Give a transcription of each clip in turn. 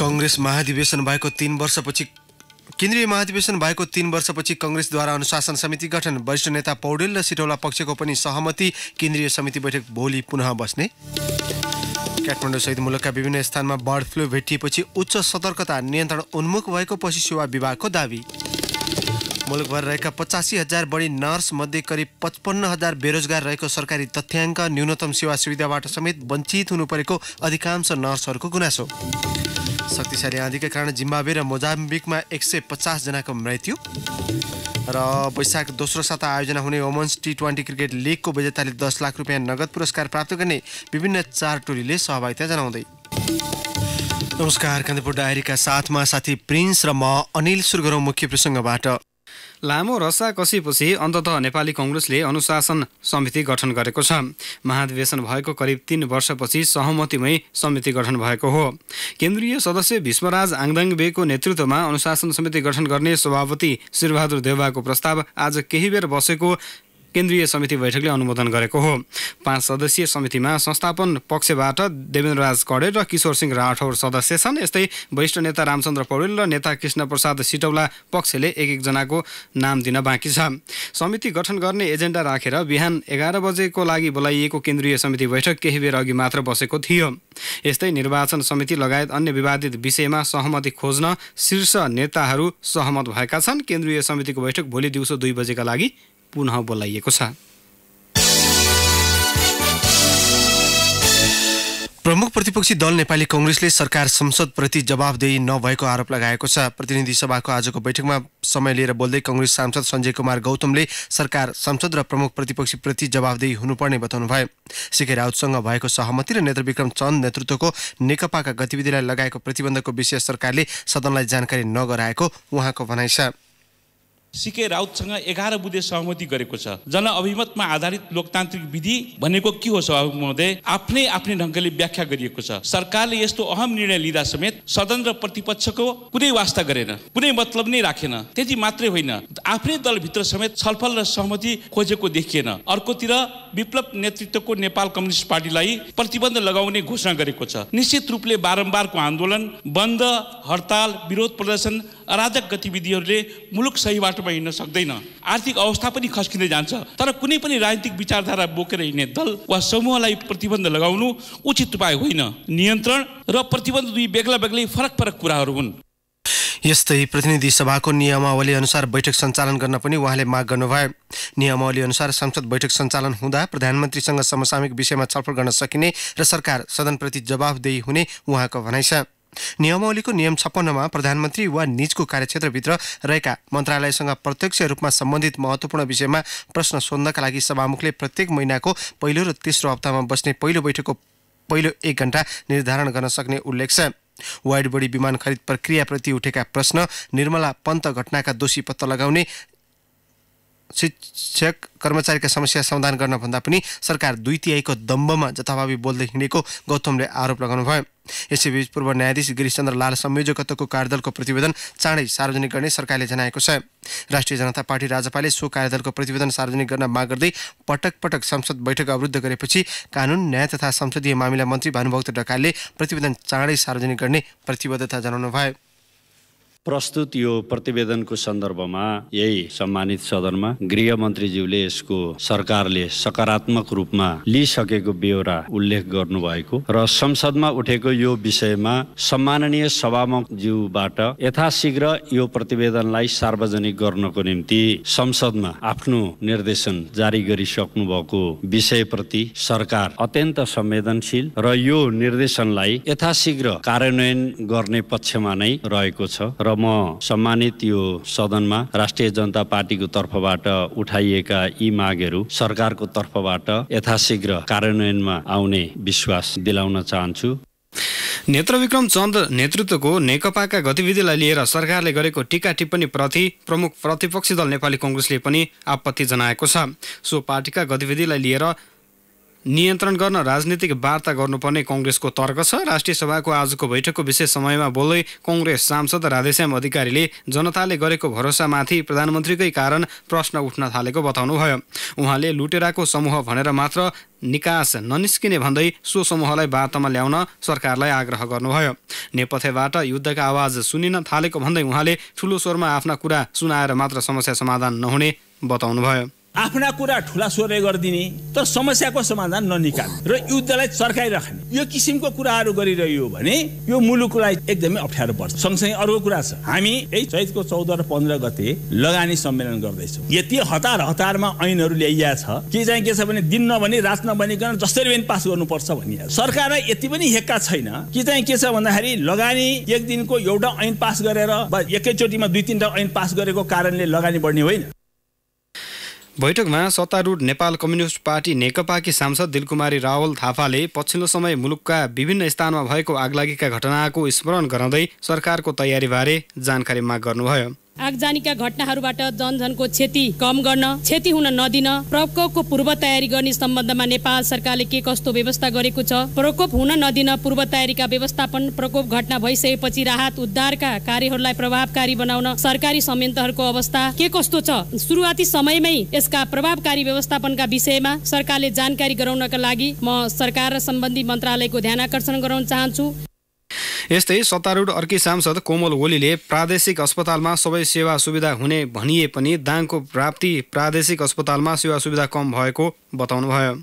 कांग्रेस महाधिवेशन भएको 3 वर्षपछि केन्द्रीय महाधिवेशन भएको 3 वर्षपछि कांग्रेसद्वारा अनुशासन समिति गठन। वरिष्ठ नेता पौडेल र सिटौला पक्षको पनि सहमति। केन्द्रीय समिति बैठक भोलि पुनः बस्ने। काठमाडौँ सहित मुलुकका विभिन्न स्थानमा बर्ड फ्लू भेटिएपछि उच्च सतर्कता नियन्त्रण उन्मुख भएको पशु सेवा विभागको दावी। मुलुकभर रहेका 85,000 बढी नर्स मध्ये करिब 55,000 बेरोजगार रहेको सरकारी तथ्याङ्क। न्यूनतम सेवा सुविधाबाट समेत वञ्चित हुनु परेको अधिकांश नर्सहरूको गुनासो। शक्तिशाली आँधीका कारण जिम्बाब्वे र मोजाम्बिकमा 150 जनाको मृत्यु। र वैशाख दोस्रो साता आयोजना हुने वुमेन्स T20 क्रिकेट लिगको विजेताले 10 लाख रुपियाँ नगद पुरस्कार प्राप्त गर्ने विभिन्न 4 टोलीले सहभागिता जनाउँदै। नमस्कार, कान्तिपुर डायरीका साथमा साथी प्रिन्स र म अनिल। सुरु गरौँ मुख्य प्रसङ्गबाट। लामो रसाकसीपछि अन्ततः नेपाली कांग्रेसले अनुशासन समिति गठन गरेको छ। महाधिवेशन भएको करिब 3 वर्षपछि सहमतिमै समिति गठन भएको हो। केन्द्रीय सदस्य भीष्मराज आङदाङबेको नेतृत्वमा अनुशासन समिति गठन गर्ने सभापति श्रीबहादुर देउवाको प्रस्ताव आज केही बेर बसेको केन्द्रीय समिति बैठकले अनुमोदन गरेको हो। 5 सदस्यीय समितिमा संस्थापन पक्षबाट देवेन्द्रराज कडेल र किशोर सिंह राठौर सदस्य छन्। यस्तै वरिष्ठ नेता रामचन्द्र पौडेल र नेता कृष्णप्रसाद सिटौला पक्षले एक जनाको नाम दिन बाँकी छ। समिति गठन गर्ने एजेन्डा राखेर बिहान 11 बजेको लागि बोलाइएको केन्द्रीय समिति बैठक केही बेर अघि मात्र बसेको थियो। यस्तै निर्वाचन समिति लगायत अन्य विवादित विषयमा सहमति खोज्न शीर्ष नेताहरू सहमत भएका छन्। केन्द्रीय समितिको बैठक भोलि दिउँसो 2 बजेका लागि पुनः बोलाइएको छ। प्रमुख प्रतिपक्षी दल नेपाली कांग्रेसले सरकार संसदप्रति जवाबदेही नभएको आरोप लगाएको छ। प्रतिनिधि सभाको आजको बैठकमा समय लिएर बोल्दै कांग्रेस सांसद सञ्जय कुमार गौतमले सरकार संसद र प्रमुख प्रतिपक्षीप्रति जवाबदेही हुनुपर्ने बताउनुभयो। सीके राउतसँग भएको सहमति र नेत्र विक्रम चन्द नेतृत्वको नेकपाका गतिविधिलाई लगाएको प्रतिबन्धको विषय सरकारले सदनलाई जानकारी नगराएको उहाँको भनाइ छ। सीके राउतसँग 11 बुँदे सहमति गरेको छ। जनअभिमतमा आधारित लोकतान्त्रिक विधि भनेको के हो सभामुख महोदय? आफ्नै आफ्नै ढङ्गले व्याख्या गरिएको छ। सरकारले यस्तो अहम निर्णय लिँदा समेत सदन र प्रतिपक्षको कुनै वास्ता गरेन, कुनै मतलब नै राखेन। त्यति मात्रै होइन, आफ्नै दलभित्र समेत छलफल र सहमति खोजेको देखिएन। अर्कोतिर विप्लव नेतृत्वको नेपाल कम्युनिस्ट पार्टीलाई प्रतिबन्ध लगाउने घोषणा गरेको छ। निश्चित रूपले बारम्बारको आन्दोलन, बन्द, हडताल, विरोध प्रदर्शन, अराजक गतिविधिहरूले मुलुक सही बाटोमा हिँड्न सक्दैन। आर्थिक अवस्था पनि खस्किँदै जान्छ। तर कुनै पनि राजनीतिक विचारधारा बोकेर हिँड्ने दल वा समूहलाई प्रतिबन्ध लगाउनु उचित उपाय होइन। नियन्त्रण र प्रतिबन्ध दुई बेग्ला बेग्लै फरक फरक कुराहरू हुन्। यस्तै प्रतिनिधि सभाको नियमावली अनुसार बैठक सञ्चालन गर्न पनि उहाँले माग गर्नुभयो। नियमावली अनुसार संसद बैठक सञ्चालन हुँदा प्रधानमन्त्रीसँग समसामयिक विषयमा छलफल गर्न सकिने र सरकार सदनप्रति जवाबदेही हुने उहाँको भनाइ छ। नियमावलीको नियम 56 मा प्रधानमन्त्री वा निजको कार्यक्षेत्रभित्र रहेका मन्त्रालयसँग प्रत्यक्ष रूपमा सम्बन्धित महत्त्वपूर्ण विषयमा प्रश्न सोध्नका लागि सभामुखले प्रत्येक महिनाको पहिलो र तेस्रो हप्तामा बस्ने पहिलो बैठकको पहिलो 1 घण्टा निर्धारण गर्न सक्ने उल्लेख छ। वाइड बडी विमान खरिद प्रक्रियाप्रति उठेका प्रश्न, निर्मला पन्त घटनाका दोषी पत्ता लगाउने, शिक्षक कर्मचारीका समस्या समाधान गर्न भन्दा पनि सरकार 2/3 दम्बमा जथाभावी बोल्दै हिँडेको गौतमले आरोप लगाउनुभयो। यसैबीच पूर्व न्यायाधीश गिरीशचन्द्र लाल संयोजकत्वको कार्यदलको प्रतिवेदन चाँडै सार्वजनिक गर्ने सरकारले जनाएको छ। राष्ट्रिय जनता पार्टी राजपाले सो कार्यदलको प्रतिवेदन सार्वजनिक गर्न माग गर्दै पटक पटक संसद बैठक अवरुद्ध गरेपछि कानून, न्याय तथा संसदीय मामिला मन्त्री भानुभक्त ढकालले प्रतिवेदन चाँडै सार्वजनिक गर्ने प्रतिबद्धता जनाउनु भयो। प्रस्तुत यो प्रतिवेदनको सन्दर्भमा यही सम्मानित सदनमा गृहमन्त्रीज्यूले यसको सरकारले सकारात्मक रूपमा लिइसकेको ब्यौरा उल्लेख गर्नुभएको र संसदमा उठेको यो विषयमा सम्माननीय सभामुखज्यूबाट यथाशीघ्र यो प्रतिवेदनलाई सार्वजनिक गर्नको निम्ति संसदमा आफ्नो निर्देशन जारी गरिसक्नु भएको विषयप्रति सरकार अत्यन्त संवेदनशील र यो निर्देशनलाई यथाशीघ्र कार्यान्वयन गर्ने पक्षमा नै रहेको छ र म सम्मानित यो सदनमा राष्ट्रिय जनता पार्टीको तर्फबाट उठाइएका यी मागहरू सरकारको तर्फबाट यथाशीघ्र कार्यान्वयनमा आउने विश्वास दिलाउन चाहन्छु। नेत्र विक्रम चन्द नेतृत्वको नेकपाका गतिविधिलाई लिएर सरकारले गरेको टीका टिप्पणी प्रति प्रमुख प्रतिपक्षी दल नेपाली कांग्रेसले पनि आपत्ति जनाएको छ। सो पार्टीका गतिविधिलाई लिएर नियन्त्रण गर्न राजनीतिक वार्ता गर्नुपर्ने कांग्रेसको तर्क छ। राष्ट्रिय सभाको आजको बैठकको विशेष समयमा बोल्दै कांग्रेस सांसद राधेश्याम अधिकारीले जनताले गरेको भरोसामाथि प्रधानमन्त्रीकै कारण प्रश्न उठ्न थालेको बताउनुभयो। उहाँले लुटेराको समूह भनेर मात्र निकास ननिस्किने भन्दै सो समूहलाई वार्तामा ल्याउन सरकारलाई आग्रह गर्नुभयो। नेपथ्यबाट युद्धका आवाज सुनिन थालेको भन्दै उहाँले ठूलो स्वरमा आफ्ना कुरा सुनाएर मात्र समस्या समाधान नहुने बताउनुभयो। आफ्ना कुरा ठुला स्वरले गरिदिने तर समस्याको समाधान ननिकाल्ने र युद्धलाई चर्काइराख्ने यो किसिमको कुराहरू गरिरह्यो भने यो मुलुकलाई एकदमै अप्ठ्यारो पर्छ। सँगसँगै अर्को कुरा छ, हामी यही चैतको 14 र 15 गते लगानी सम्मेलन गर्दैछौँ। यति हतारमा ऐनहरू ल्याइया छ के छ भने दिन नभनी रात नभनिकन जसरी पनि पास गर्नुपर्छ भनिया। सरकारलाई यति पनि हेक्का छैन के छ भन्दाखेरि लगानी एक दिनको एउटा ऐन पास गरेर एकैचोटिमा 2-3 ऐन पास गरेको कारणले लगानी बढ्ने होइन। बैठकमा सत्तारूढ नेपाल कम्युनिस्ट पार्टी नेकपाकी सांसद दिलकुमारी रावल थापाले पछिल्लो समय मुलुकका विभिन्न स्थानमा भएको आगलागीका घटनाको स्मरण गराउँदै सरकारको तयारीबारे जानकारी माग गर्नुभयो। आगजनीका घटनाहरूबाट जनजनको क्षति कम गर्न, क्षति हुन नदिन प्रकोपको पूर्व तयारी गर्ने सम्बन्धमा नेपाल सरकारले के कस्तो व्यवस्था गरेको छ, प्रकोप हुन नदिन पूर्व तयारीका व्यवस्थापन, प्रकोप घटना भइसकेपछि राहत उद्धारका कार्यहरूलाई प्रभावकारी बनाउन सरकारी संयन्त्रहरूको अवस्था के कस्तो छ, सुरुवाती समयमै यसका प्रभावकारी व्यवस्थापनका विषयमा सरकारले जानकारी गराउनका लागि म सरकार र सम्बन्धी मन्त्रालयको ध्यान आकर्षण गराउन चाहन्छु। यस्तै सत्तारूढ अर्की सांसद कोमल ओलीले प्रादेशिक अस्पतालमा सबै सेवा सुविधा हुने भनिए पनि दाङको प्राप्ति प्रादेशिक अस्पतालमा सेवा सुविधा कम भएको बताउनुभयो।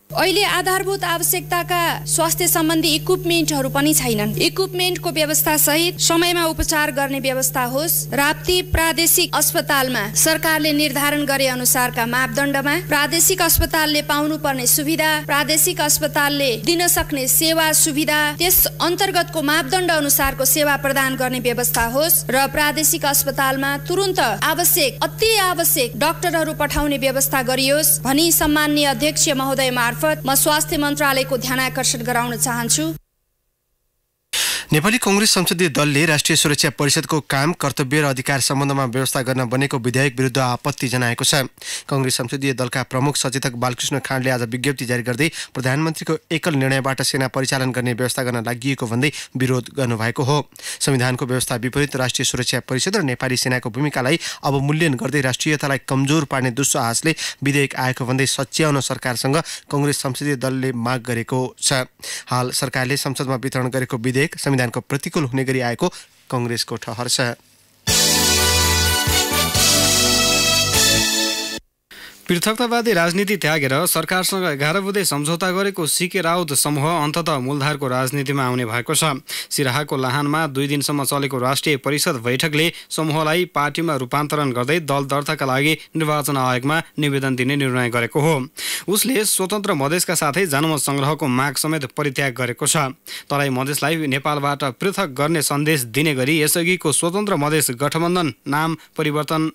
अहिले आधारभूत आवश्यकताका स्वास्थ्य सम्बन्धी इक्विपमेन्टहरू पनि छैनन्। इक्विपमेन्टको व्यवस्था सहित समयमा उपचार गर्ने व्यवस्था होस्। राप्ती प्रादेशिक अस्पतालमा सरकारले निर्धारण गरे अनुसारका मापदण्डमा प्रादेशिक अस्पतालले पाउनुपर्ने सुविधा, प्रादेशिक अस्पतालले दिन सक्ने सेवा सुविधा, त्यस अन्तर्गतको मापदण्ड अनुसारको सेवा प्रदान गर्ने व्यवस्था होस् र प्रादेशिक अस्पतालमा तुरुन्त आवश्यक अति आवश्यक डाक्टरहरू पठाउने व्यवस्था गरियोस् भनी सम्माननीय अध्यक्ष महोदय म स्वास्थ्य मन्त्रालयको ध्यान आकर्षण गराउन चाहन्छु। नेपाली कांग्रेस संसदीय दलले राष्ट्रिय सुरक्षा परिषदको काम, कर्तव्य र अधिकार सम्बन्धमा व्यवस्था गर्न बनेको विधेयक विरुद्ध आपत्ति जनाएको छ। कांग्रेस संसदीय दलका प्रमुख सचेतक बालकृष्ण खाँडले आज विज्ञप्ति जारी गर्दै प्रधानमन्त्रीको एकल निर्णयबाट सेना परिचालन गर्ने व्यवस्था गर्न लागि भन्दै विरोध गर्नुभएको हो। संविधानको व्यवस्था विपरीत राष्ट्रिय सुरक्षा परिषद र नेपाली सेनाको भूमिकालाई अवमूल्यन गर्दै राष्ट्रियतालाई कमजोर पार्ने दुस्साहसले विधेयक आएको भन्दै सच्याउन सरकारसँग कांग्रेस संसदीय दलले माग गरेको छ। हाल सरकारले संसदमा वितरण गरेको विधेयक संविधानको प्रतिकूल हुने गरी आएको कांग्रेसको ठहर छ। पृथकतावादी राजनीति त्यागेर सरकारसँग 11 बुँदे सम्झौता गरेको सीके राउत समूह अन्ततः मूलधारको राजनीतिमा आउने भएको छ। सिराहाको लाहानमा 2 दिनसम्म चलेको राष्ट्रिय परिषद बैठकले समूहलाई पार्टीमा रूपान्तरण गर्दै दल दर्ताका लागि निर्वाचन आयोगमा निवेदन दिने निर्णय गरेको हो। उसले स्वतन्त्र मधेसका साथै जनमत संग्रहको माग समेत परित्याग गरेको छ। तराई मधेसलाई नेपालबाट पृथक गर्ने सन्देश दिने गरी यसअघिको स्वतन्त्र मधेस गठबन्धन नाम परिवर्तन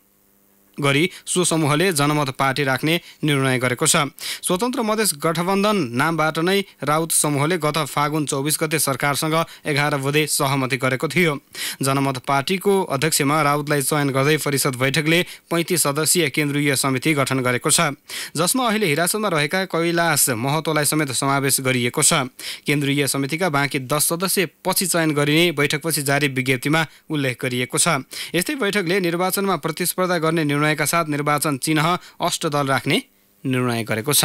गरी सो समूहले जनमत पार्टी राख्ने निर्णय गरेको छ। स्वतन्त्र मधेस गठबन्धन नामबाट नै राउत समूहले गत फागुन 24 गते सरकारसँग 11 बुँदे सहमति गरेको थियो। जनमत पार्टीको अध्यक्षमा राउतलाई चयन गर्दै परिषद बैठकले 35 सदस्यीय केन्द्रीय समिति गठन गरेको छ, जसमा अहिले हिरासतमा रहेका कैलाश महतोलाई समेत समावेश गरिएको छ। केन्द्रीय समितिका बाँकी 10 सदस्य पछि चयन गरिने बैठकपछि जारी विज्ञप्तिमा उल्लेख गरिएको छ। यस्तै बैठकले निर्वाचनमा प्रतिस्पर्धा गर्ने निर्णयका साथ निर्वाचन चिन्ह अष्टदल राख्ने निर्णय गरेको छ।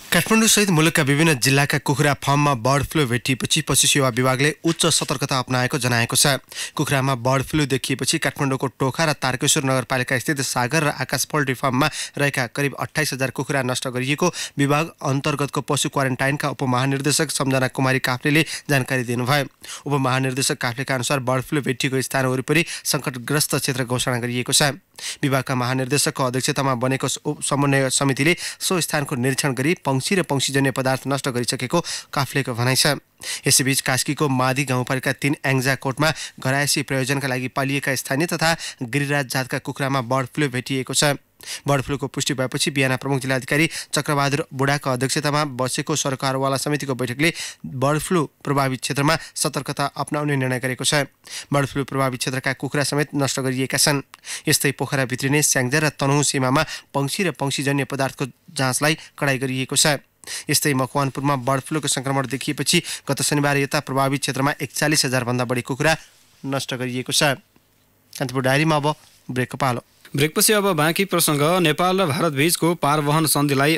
काठमाडौँ सहित मुलुकका विभिन्न जिल्लाका कुखुरा फार्ममा बर्ड फ्लू भेटिएपछि पशु सेवा विभागले उच्च सतर्कता अपनाएको जनाएको छ। कुखुरामा बर्ड फ्लू देखिएपछि काठमाडौँको टोखा र तारकेश्वर नगरपालिका स्थित सागर र आकाश पोल्ट्री फार्ममा रहेका करिब 28,000 कुखुरा नष्ट गरिएको विभाग अन्तर्गतको पशु क्वारेन्टाइनका उपमहानिर्देशक सम्झना कुमारी काफ्लेले जानकारी दिनुभयो। उपमहानिर्देशक काफ्लेका अनुसार बर्ड फ्लू भेटिएको स्थान वरिपरि सङ्कटग्रस्त क्षेत्र घोषणा गरिएको छ। विभागका महानिर्देशकको अध्यक्षतामा बनेको समन्वय समितिले सो स्थानको निरीक्षण गरी पंक्षी र पंक्षीजन्य पदार्थ नष्ट गरिसकेको काफ्लेको भनाइ छ। यसैबीच कास्कीको माधी गाउँपालिका 3 एङ्जा कोटमा घरायसी प्रयोजनका लागि पालिएका स्थानीय तथा गिरिराज जातका कुखुरामा बर्ड फ्लू भेटिएको छ। बर्ड फ्लूको पुष्टि भएपछि बिहान प्रमुख जिल्लाधिकारी चक्रबहादुर बुढाको अध्यक्षतामा बसेको सरकारवाला समितिको बैठकले बर्ड फ्लू प्रभावित क्षेत्रमा सतर्कता अपनाउने निर्णय गरेको छ। बर्ड फ्लू प्रभावित क्षेत्रका कुखुरा समेत नष्ट गरिएका छन्। यस्तै पोखरा भित्रिने स्याङ्जा र तनहुँ सीमामा पंक्षी र पंक्षीजन्य पदार्थको जाँचलाई कडाई गरिएको छ। यस्तै मकवानपुरमा बर्ड फ्लूको संक्रमण देखिएपछि गत शनिबार यता प्रभावित क्षेत्रमा 41,000 भन्दा बढी कुखुरा नष्ट गरिएको छ। कान्तिपुर डायरीमा अब ब्रेकको पालो। ब्रेकपछि अब बाँकी प्रसङ्ग। नेपाल र भारत बीचको पारवहन सन्धिलाई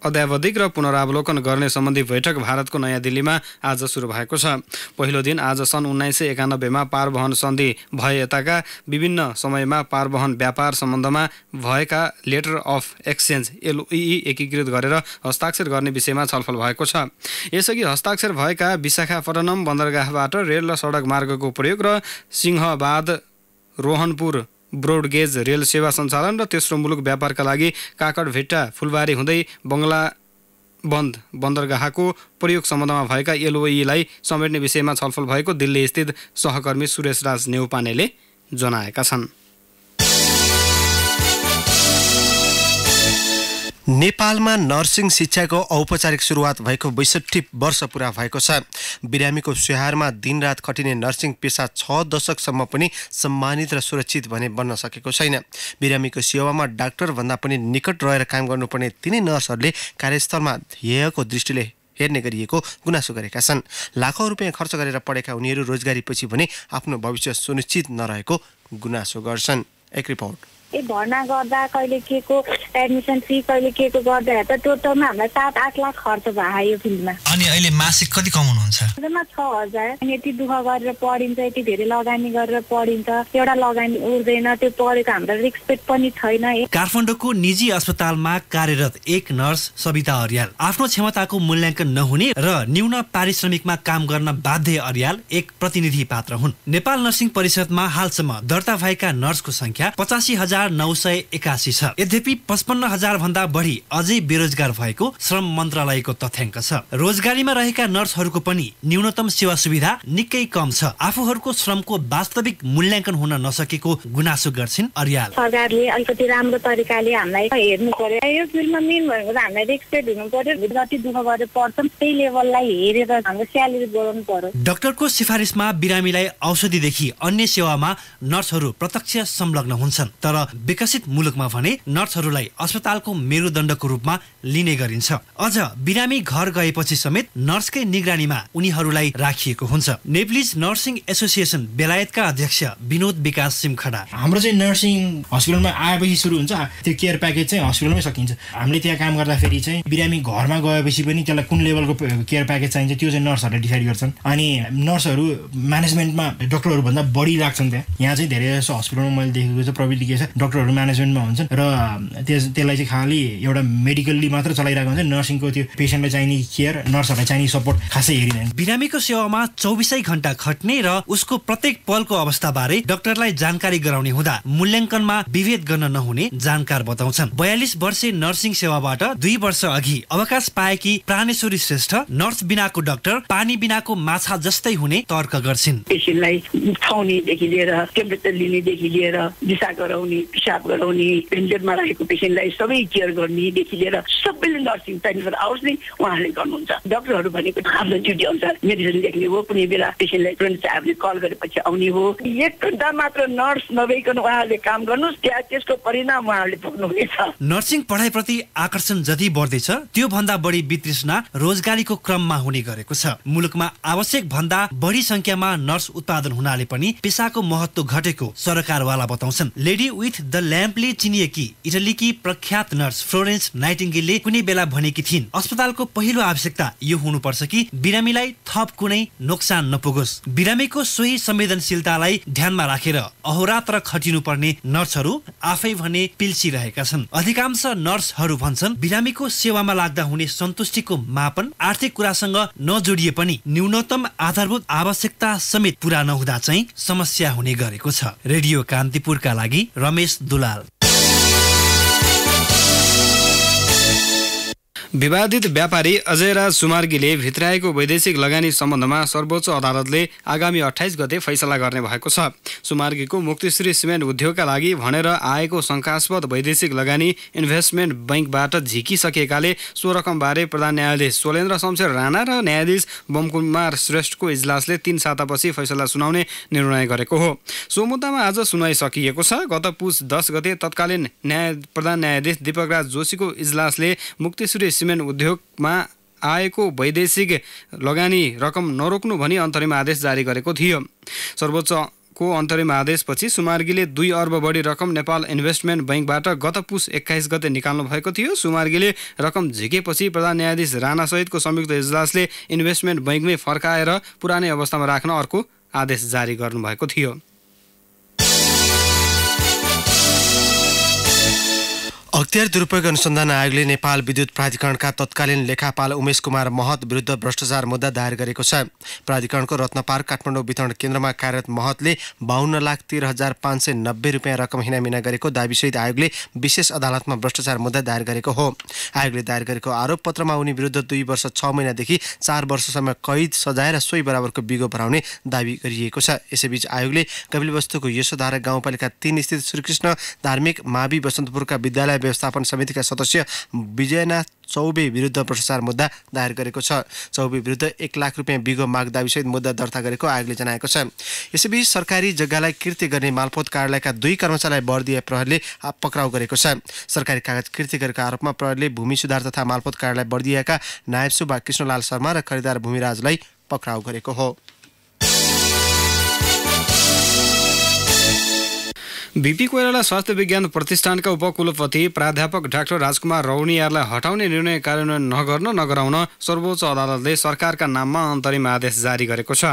अध्यावधिक र पुनरावलोकन गर्ने सम्बन्धी बैठक भारतको नयाँ दिल्लीमा आज सुरु भएको छ। पहिलो दिन आज सन् 1991 मा पारवहन सन्धि भए यताका विभिन्न समयमा पारवहन व्यापार सम्बन्धमा भएका लेटर अफ एक्सचेन्ज LOE एकीकृत गरेर हस्ताक्षर गर्ने विषयमा छलफल भएको छ। यसअघि हस्ताक्षर भएका विशाखापट्टनम बन्दरगाहबाट रेल र सडक मार्गको प्रयोग र सिंहबाद रोहनपुर ब्रोडगेज रेल सेवा सञ्चालन र तेस्रो मुलुक व्यापारका लागि काकडभिट्टा फुलबारी हुँदै बङ्गला बन्द बन्दरगाहको प्रयोग सम्बन्धमा भएका LOE लाई समेट्ने विषयमा छलफल भएको दिल्ली स्थित सहकर्मी सुरेश राज नेउपानेले जनाएका छन्। नेपालमा नर्सिङ शिक्षाको औपचारिक सुरुवात भएको 62 वर्ष पुरा भएको छ। बिरामीको स्याहारमा दिनरात खटिने नर्सिङ पेसा 6 दशकसम्म पनि सम्मानित र सुरक्षित भने बन्न सकेको छैन। बिरामीको सेवामा डाक्टर भन्दा पनि निकट रहेर काम गर्नुपर्ने तिनै नर्सहरूले कार्यस्थलमा ध्येयको दृष्टिले हेर्ने गरिएको गुनासो गरेका छन्। लाखौं रुपियाँ खर्च गरेर पढेका उनीहरू रोजगारीपछि भने आफ्नो भविष्य सुनिश्चित नरहेको गुनासो गर्छन्। एक रिपोर्ट। भर्ना गर्दा कहिले के को एडमिसन फी कहिले के को गर्दा त टोटलमा हामीलाई 7-8 लाख खर्च भयो यो फिल्डमा। अनि अहिले मासिक कति कमाउनुहुन्छ? जम्मा 6,000। अनि यति दुःख गरेर पढिन्छ, यति धेरै लगानी गरेर पढिन्छ, एउटा लगानी उर्दैन, त्यो पढेको हाम्रो रिस्पेक्ट पनि छैन। काठमाडौँको निजी अस्पतालमा कार्यरत एक नर्स सविता अर्याल आफ्नो क्षमताको मूल्याङ्कन नहुने र न्यून पारिश्रमिकमा काम गर्न बाध्य अर्याल एक प्रतिनिधि पात्र हुन्। नेपाल नर्सिङ परिषदमा हालसम्म दर्ता भएका नर्सको संख्या 85,981 छ। यद्यपि 55,000 भन्दा बढी अझै बेरोजगार भएको श्रम मन्त्रालयको तथ्याङ्क छ। रोजगारीमा रहेका नर्सहरूको पनि न्यूनतम सेवा सुविधा निकै कम छ। आफूहरूको श्रमको वास्तविक मूल्याङ्कन हुन नसकेको गुनासो गर्छिन् अर्याल। सरकारले अलिकति राम्रो तरिकाले हामीलाई हेर्नु पर्यो। यो फिल्डमा मेन भनेको त हामीलाई रेस्पेक्ट हुनु पर्यो। जति दुःख गरेर पढ्छौँ त्यही लेभललाई हेरेर हाम्रो स्यालेरी बढाउनु पर्यो। डाक्टरको सिफारिसमा बिरामीलाई औषधिदेखि अन्य सेवामा नर्सहरू प्रत्यक्ष संलग्न हुन्छन्। तर विकसित मुलुकमा भने नर्सहरूलाई अस्पतालको मेरुदण्डको रूपमा लिने गरिन्छ। अझ बिरामी घर गएपछि समेत नर्सकै निगरानीमा उनीहरूलाई राखिएको हुन्छ। नेप्लिज नर्सिङ एसोसिएसन बेलायतका अध्यक्ष विनोद विकास सिमखडा। हाम्रो चाहिँ नर्सिङ हस्पिटलमा आएपछि सुरु हुन्छ, त्यो केयर प्याकेज चाहिँ हस्पिटलमै सकिन्छ। हामीले त्यहाँ काम गर्दाखेरि चाहिँ बिरामी घरमा गएपछि पनि त्यसलाई कुन लेभलको केयर प्याकेज चाहिन्छ त्यो चाहिँ नर्सहरूले डिसाइड गर्छन्। अनि नर्सहरू म्यानेजमेन्टमा डक्टरहरू भन्दा बढी राख्छन्। यहाँ चाहिँ धेरै जसो हस्पिटलमा मैले देखेको छ प्रविधि के छ, डक्टरहरू म्यानेजमेन्टमा हुन्छन् र त्यसलाई चाहिँ खालि एउटा मेडिकल्ली मात्र चलाइरहेको हुन्छ। नर्सिङको त्यो पेसेन्टलाई चाहिने केयर, नर्सहरूलाई चाहिने सपोर्ट खासै हेरिँदैन। बिरामीको सेवामा 24 घण्टा खट्ने र उसको प्रत्येक पलको अवस्थाबारे डाक्टरलाई जानकारी गराउने हुँदा मूल्याङ्कनमा विभेद गर्न नहुने जानकार बताउँछन्। 42 वर्षे नर्सिङ सेवाबाट 2 वर्ष अघि अवकाश पाएकी प्राणेश्वरी श्रेष्ठ नर्स बिनाको डाक्टर पानी बिनाको माछा जस्तै हुने तर्क गर्छिन्। पेसेन्टलाई उठाउनेदेखि लिएर टेम्परेचर लिनेदेखि लिएर दिशा गराउने, पिसाब गराउने, भेन्टिलेटरमा राखेको पेसेन्टलाई सबै केयर गर्नेदेखि लिएर सबैले नर्सिङ 24 आवर्स नै उहाँहरूले गर्नुहुन्छ। डक्टरहरू भनेको आफ्नो ड्युटी अनुसार मेडिसिन लेख्ने हो, कुनै बेला पेसेन्टलाई तुरन्त चाहियो कल गरेपछि आउने हो। 1 घण्टा मात्र नर्स नभइकन उहाँहरूले काम गर्नुहोस्, त्यसको परिणाम उहाँहरूले भोग्नुहुनेछ। नर्सिङ पढाइप्रति आकर्षण जति बढ्दैछ त्यो भन्दा बढी वितृष्णा रोजगारीको क्रममा हुने गरेको छ। मुलुकमा आवश्यक भन्दा बढी संख्यामा नर्स उत्पादन हुनाले पनि पेसाको महत्त्व घटेको सरकारवाला बताउँछन्। लेडी विथ द ल्याम्पले चिनिएकी इटलीकी प्रख्यात नर्स फ्लोरेन्स नाइटिङ्गेलले कुनै बेला भनेकी थिइन्, अस्पतालको पहिलो आवश्यकता यो हुनुपर्छ कि बिरामीलाई थप कुनै नोक्सान नपुगोस्। बिरामीको सोही संवेदनशीलतालाई ध्यानमा राखेर अहोरात्र खटिनुपर्ने नर्सहरू आफै भने पिल्सिरहेका छन्। अधिकांश नर्सहरू भन्छन् बिरामीको सेवामा लाग्दा हुने सन्तुष्टिको मापन आर्थिक कुरासँग नजोडिए पनि न्यूनतम आधारभूत आवश्यकता समेत पूरा नहुँदा चाहिँ समस्या हुने गरेको छ। रेडियो कान्तिपुरका लागि रमेश दुलाल। विवादित व्यापारी अजयराज सुमार्गीले भित्राएको वैदेशिक लगानी सम्बन्धमा सर्वोच्च अदालतले आगामी 28 गते फैसला गर्ने भएको छ। सुमार्गीको मुक्तिश्री सिमेन्ट उद्योगका लागि भनेर आएको शङ्कास्पद वैदेशिक लगानी इन्भेस्टमेन्ट बैंकबाट झिकिसकेकाले सो रकमबारे प्रधान न्यायाधीश सोलेन्द्र शमशेर राणा र न्यायाधीश बमकुमार श्रेष्ठको इजलासले 3 सातापछि फैसला सुनाउने निर्णय गरेको हो। सो मुद्दामा आज सुनवाई सकिएको छ। गत पुस 10 गते तत्कालीन प्रधान न्यायाधीश दीपकराज जोशीको इजलासले मुक्तिश्री सिमेन्ट उद्योगमा आएको वैदेशिक लगानी रकम नरोक्नु भनी अन्तरिम आदेश जारी गरेको थियो। सर्वोच्चको अन्तरिम आदेशपछि सुमार्गीले 2 अर्ब बढी रकम नेपाल इन्भेस्टमेन्ट बैंकबाट गत पुस 21 गते निकाल्नु भएको थियो। सुमार्गीले रकम झिकेपछि प्रधान न्यायाधीश राणासहितको संयुक्त इजलासले इन्भेस्टमेन्ट बैंकमै फर्काएर पुरानै अवस्थामा राख्न अर्को आदेश जारी गर्नुभएको थियो। अख्तियार दुरुपयोग अनुसन्धान आयोगले नेपाल विद्युत प्राधिकरणका तत्कालीन लेखापाल उमेश कुमार महत विरुद्ध भ्रष्टाचार मुद्दा दायर गरेको छ। प्राधिकरणको रत्नपार्क काठमाडौँ वितरण केन्द्रमा कार्यरत महतले 52,13,590 रुपियाँ रकम हिनामिना गरेको दाबीसहित आयोगले विशेष अदालतमा भ्रष्टाचार मुद्दा दायर गरेको हो। आयोगले दायर गरेको आरोप पत्रमा उनी विरुद्ध 2 वर्ष 6 महिनादेखि 4 वर्षसम्म कैद सजाय र सोही बराबरको बिगो भराउने दाबी गरिएको छ। यसैबीच आयोगले कपिलवस्तुको यशोधारा गाउँपालिका 3 स्थित श्रीकृष्ण धार्मिक मावि बसन्तपुरका विद्यालय व्यवस्थापन समितिका सदस्य विजयनाथ चौबे विरुद्ध भ्रष्टाचार मुद्दा दायर गरेको छ। चौबे विरुद्ध 1 लाख रुपियाँ बिगो माग दाबीसहित मुद्दा दर्ता गरेको आयोगले जनाएको छ। यसैबीच सरकारी जग्गालाई कृत्य गर्ने मालपोत कार्यालयका 2 कर्मचारीलाई बर्दिया प्रहरीले पक्राउ गरेको छ। सरकारी कागज कृत्य गरेको आरोपमा प्रहरीले भूमि सुधार तथा मालपोत कार्यालय बर्दियाका नायब सुब्बा कृष्णलाल शर्मा र खरिदार भूमिराजलाई पक्राउ गरेको हो। बीपी कोइराला स्वास्थ्य विज्ञान प्रतिष्ठानका उपकुलपति प्राध्यापक डाक्टर राजकुमार रौनियारलाई हटाउने निर्णय कार्यान्वयन नगराउन सर्वोच्च अदालतले सरकारका नाममा अन्तरिम आदेश जारी गरेको छ।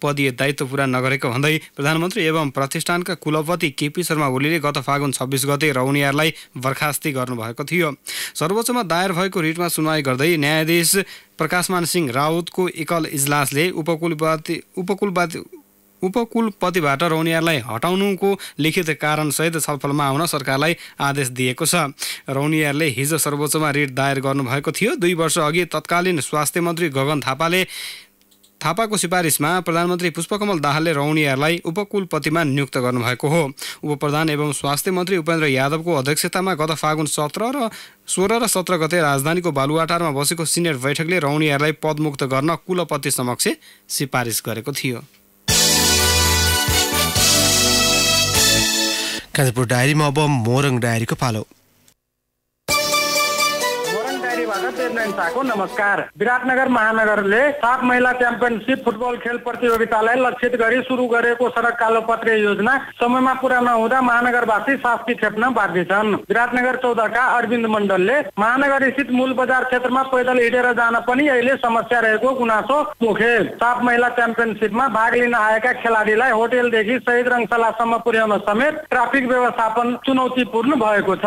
पदीय दायित्व पूरा नगरेको भन्दै प्रधानमन्त्री एवं प्रतिष्ठानका कुलपति केपी शर्मा ओलीले गत फागुन 26 गते रौनियारलाई बर्खास्ती गर्नुभएको थियो। सर्वोच्चमा दायर भएको रिटमा सुनवाई गर्दै न्यायाधीश प्रकाशमान सिंह राउतको एकल इजलासले उपकुलपतिबाट रौनियारलाई हटाउनुको लिखित कारणसहित छलफलमा आउन सरकारलाई आदेश दिएको छ। रौनियारले हिजो सर्वोच्चमा रिट दायर गर्नुभएको थियो। 2 वर्ष अघि तत्कालीन स्वास्थ्य मन्त्री गगन थापाको सिफारिसमा प्रधानमन्त्री पुष्पकमल दाहालले रौनियारलाई उपकुलपतिमा नियुक्त गर्नुभएको हो। उपप्रधान एवं स्वास्थ्य मन्त्री उपेन्द्र यादवको अध्यक्षतामा गत फागुन 16 र 17 गते राजधानीको बालुवाटारमा बसेको सिनेट बैठकले रौनियारलाई पदमुक्त गर्न कुलपति समक्ष सिफारिस गरेको थियो। कान्तिपुर डायरीमा अब मोरङ डायरीको पालो। मोरङ डायरीबाट नमस्कार। विराटनगर महानगरले साफ महिला च्याम्पियनसिप फुटबल खेल प्रतियोगितालाई लक्षित गरी सुरु गरेको सडक कालोपत्रे योजना समयमा पुरा नहुँदा महानगरवासी शास्ति खेप्न बाध्य छन्। विराटनगर 14 का अरविन्द मण्डलले महानगर स्थित मूल बजार क्षेत्रमा पैदल हिँडेर जान पनि अहिले समस्या रहेको गुनासो पोखे। साफ महिला च्याम्पियनसिपमा भाग लिन आएका खेलाडीलाई होटेलदेखि शहीद रङशालासम्म पुर्याउन समेत ट्राफिक व्यवस्थापन चुनौतीपूर्ण भएको छ।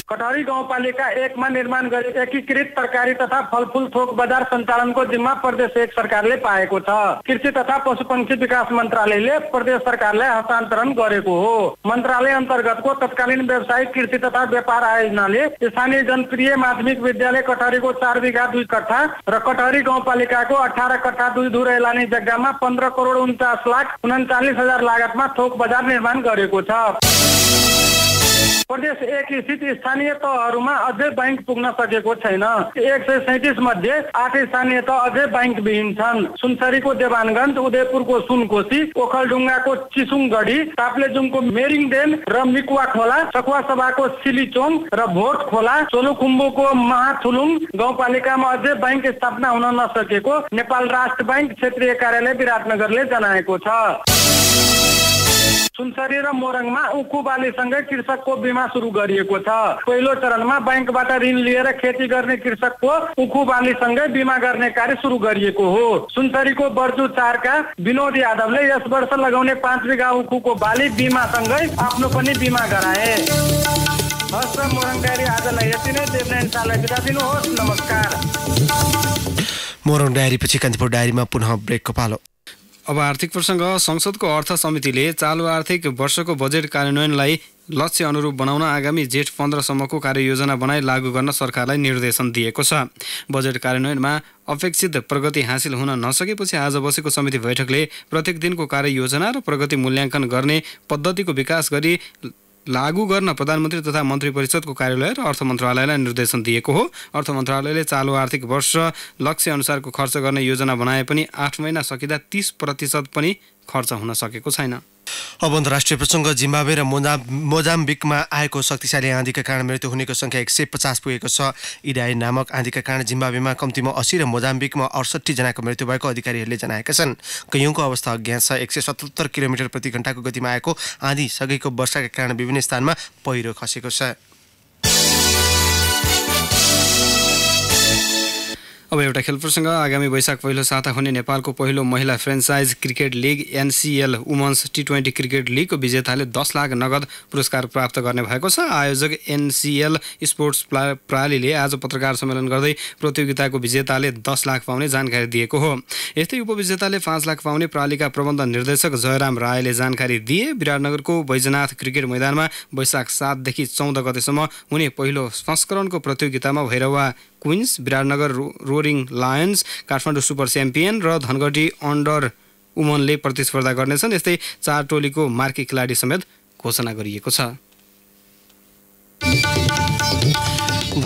कटहरी गाउँपालिका 1 मा निर्माण गरेको एकीकृत तरकारी तथा फलफूल थोक बजार सञ्चालनको जिम्मा प्रदेश 1 सरकारले पाएको छ। कृषि तथा पशुपक्षी विकास मन्त्रालयले प्रदेश सरकारलाई हस्तान्तरण गरेको हो। मन्त्रालय अन्तर्गतको तत्कालीन व्यावसायिक कृषि तथा व्यापार आयोजनाले स्थानीय जनप्रिय माध्यमिक विद्यालय कटहरीको 4 बिघा 2 कट्ठा र कटहरी गाउँपालिकाको 18 कट्ठा 2 धुरै लाने जग्गामा 15 करोड 49,39,000 लागतमा थोक बजार निर्माण गरेको छ। प्रदेश 1 स्थित स्थानीय तहहरूमा अझै बैंक पुग्न सकेको छैन। 137 मध्ये 8 स्थानीय तह अझै बैंक विहीन छन्। सुनसरीको देवानगञ्ज, उदयपुरको सुनकोशी, ओखलढुङ्गाको चिसुङगढी, ताप्लेजुङको मेरिङदेन र मिकुवा खोला, सखुवासभाको सिलिचोङ र भोट खोला, सोलुखुम्बुको महाथुलुङ गाउँपालिकामा अझै बैंक स्थापना हुन नसकेको नेपाल राष्ट्र बैंक क्षेत्रीय कार्यालय विराटनगरले जनाएको छ। सुनसरी र मोरङमा उखु बालीसँगै कृषकको बिमा सुरु गरिएको छ। पहिलो चरणमा बैंकबाट ऋण लिएर खेती गर्ने कृषकको उखु बालीसँगै बिमा गर्ने कार्य सुरु गरिएको हो। सुनसरीको बर्जु 4 का विनोद यादवले यस वर्ष लगाउने 5 बिघा उखुको बाली बिमासँगै आफ्नो पनि बिमा गराए। हस् त मोरङ डायरी आजलाई यति नै। देवनारायण शाहलाई बिदा दिनुहोस्। नमस्कार। मोरङ डायरी पछि कान्तिपुर डायरीमा पुनः ब्रेकको पालो। अब आर्थिक प्रसङ्ग। संसदको अर्थ समितिले चालु आर्थिक वर्षको बजेट कार्यान्वयनलाई लक्ष्य अनुरूप बनाउन आगामी जेठ 15 सम्मको कार्ययोजना बनाई लागू गर्न सरकारलाई निर्देशन दिएको छ। बजेट कार्यान्वयनमा अपेक्षित प्रगति हासिल हुन नसकेपछि आज बसेको समिति बैठकले प्रत्येक दिनको कार्ययोजना र प्रगति मूल्याङ्कन गर्ने पद्धतिको विकास गरी लागू गर्न प्रधानमन्त्री तथा मन्त्री परिषदको कार्यालय र अर्थ मन्त्रालयलाई निर्देशन दिएको हो। अर्थ मन्त्रालयले चालु आर्थिक वर्ष लक्ष्य अनुसारको खर्च गर्ने योजना बनाए पनि 8 महिना सकिँदा 30% पनि खर्च हुन सकेको छैन। अब अन्तर्राष्ट्रिय प्रसङ्ग जिम्बाब्वे र मोजाम्बिकमा आएको शक्तिशाली आँधीका कारण मृत्यु हुनेको संख्या 150 पुगेको छ। इडाई नामक आँधीका कारण जिम्बाब्वेमा कम्तीमा 80 र मोजाम्बिकमा 68 जनाको मृत्यु भएको अधिकारीहरूले जनाएका छन्। कैयौंको अवस्था अज्ञात छ। 177 किलोमिटर प्रति घण्टाको गतिमा आएको आँधी सँगैको वर्षाका कारण विभिन्न स्थानमा पहिरो खसेको छ। अब एउटा खेल प्रसङ्ग। आगामी वैशाख पहिलो साता हुने नेपालको पहिलो महिला franchise cricket league NCL women's टी20 क्रिकेट लिगको विजेताले 10 लाख नगद पुरस्कार प्राप्त गर्ने भएको छ। आयोजक एनसीएल स्पोर्ट्स प्रणालीले आज पत्रकार सम्मेलन गर्दै प्रतियोगिताको विजेताले 10 लाख पाउने जानकारी दिएको हो। यस्तै उपविजेताले 5 लाख पाउने प्रणालीका प्रबन्ध निर्देशक जयराम रायले जानकारी दिए। विराटनगरको बैजनाथ क्रिकेट मैदानमा वैशाख 7 देखि 14 गतेसम्म हुने पहिलो संस्करणको प्रतियोगितामा Bhairahawa queens, Biratnagar roaring lions, Kathmandu super champion र धनगढी अन्डर वुमनले प्रतिस्पर्धा गर्नेछन्। यस्तै 4 टोलीको मार्की खेलाडी समेत घोषणा गरिएको छ।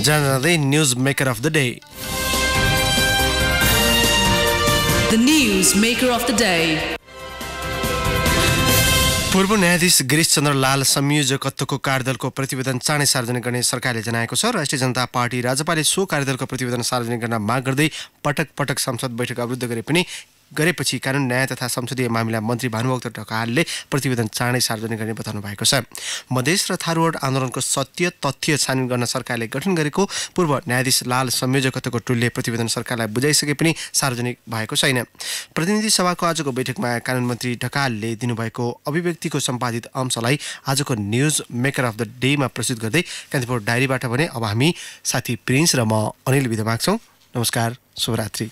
जान्दै news maker of the day. The news maker of the day. पूर्व न्यायाधीश गिरीश चन्द्र लाल संयोजकत्वको कार्यदलको प्रतिवेदन चाँडै सार्वजनिक गर्ने सरकारले जनाएको छ। राष्ट्रिय जनता पार्टी राजपाले सो कार्यदलको प्रतिवेदन सार्वजनिक गर्न माग गर्दै पटक पटक संसद बैठक अवरुद्ध गरेपछि कानुन न्याय तथा संसदीय मामिला मन्त्री भानुभक्त ढकालले प्रतिवेदन चाँडै सार्वजनिक गर्ने बताउनु भएको छ। मधेस र थारूवट आन्दोलनको सत्य तथ्य छानबिन गर्न सरकारले गठन गरेको पूर्व न्यायाधीश लाल संयोजकत्वको टोलले प्रतिवेदन सरकारलाई बुझाइसके पनि सार्वजनिक भएको छैन। प्रतिनिधि सभाको आजको बैठकमा कानुन मन्त्री ढकालले दिनुभएको अभिव्यक्तिको सम्पादित अंशलाई आजको न्यूज मेकर अफ द डेमा प्रस्तुत गर्दै कान्तिपुर डायरीबाट भने अब हामी साथी प्रिन्स र म अनिल बिदा माग्छौँ। नमस्कार, शुभरात्रि।